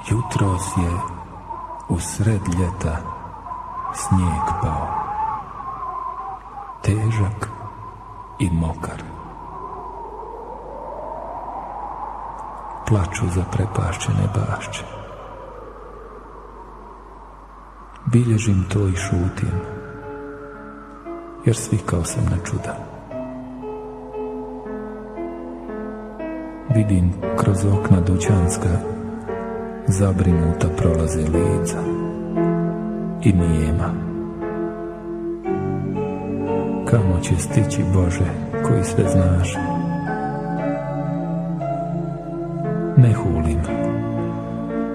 Jutros je u sred ljeta snijeg pao, težak i mokar. Plaču zaprepašćene bašče. Bilježim to i šutim, jer svikao sam na čuda. Vidim kroz okna dućanska, zabrinuta prolaze lica i nijema. Kamo će stići, Bože, koji sve znaš? Ne hulim,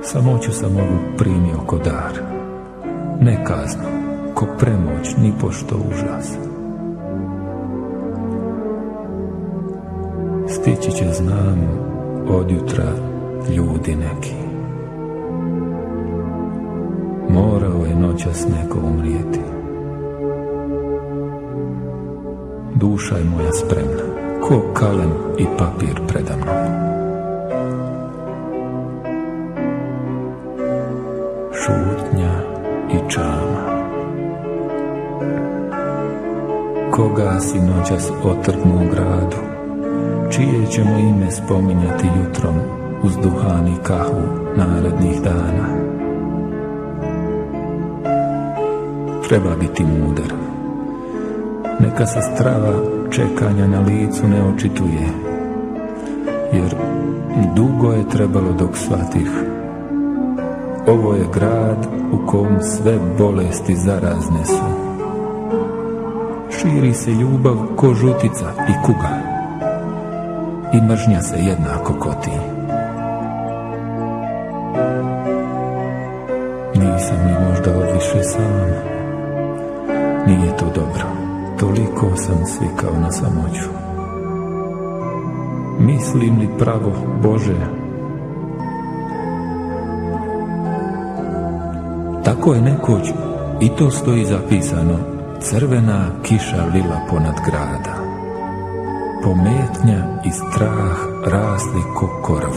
samoću sam ovu primio ko dar, ne kaznu, ko premoć, ni pošto užas. Stići će, znam, od jutra ljudi neki. Morao je noćas neko umrijeti. Duša je moja spremna, ko kalem i papir predamnom. Šutnja i čama. Koga si noćas otrgnu u gradu, čije ćemo ime spominjati jutrom uz duhan i kahvu narednih dana? Treba biti mudar, neka se strava čekanja na licu ne očituje, jer dugo je trebalo dok shvatih. Ovo je grad u kom sve bolesti zarazne su. Širi se ljubav ko žutica i kuga, i mržnja se jednako koti. Nisam li možda odviše sam? Nije to dobro, toliko sam svikao na samoću. Mislim li pravo, Bože? Tako je nekoć, i to stoji zapisano, crvena kiša lila ponad grada. Pometnja i strah rasli ko korov.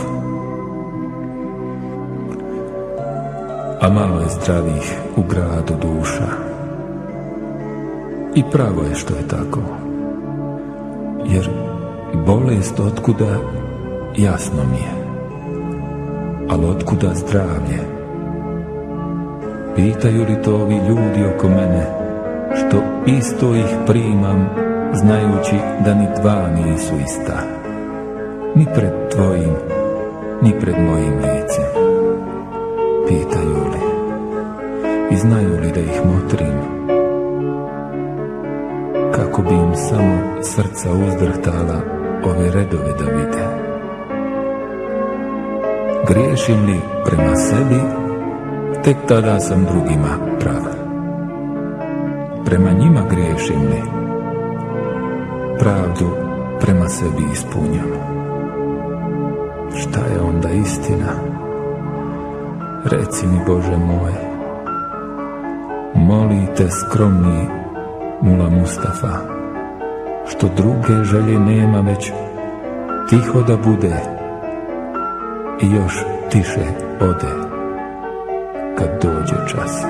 A malo je zdravih u gradu duša. I pravo je što je tako. Jer bolest otkuda, jasno mi je. Ali otkuda zdravlje? Pitaju li to ovi ljudi oko mene, što isto ih primam, znajući da ni dva nisu ista, ni pred tvojim, ni pred mojim licem? Pitaju li i znaju li da ih motrim, kako bi im samo srca uzdrhtala ove redove da vide? Griješim li prema sebi, tek tada sam drugima prav. Prema njima griješim li, pravdu prema sebi ispunjam. Šta je onda istina? Reci mi, Bože moj. Moli te skromni Mula Mustafa, što druge želje nema, već tiho da bude i još tiše ode kad dođe čas.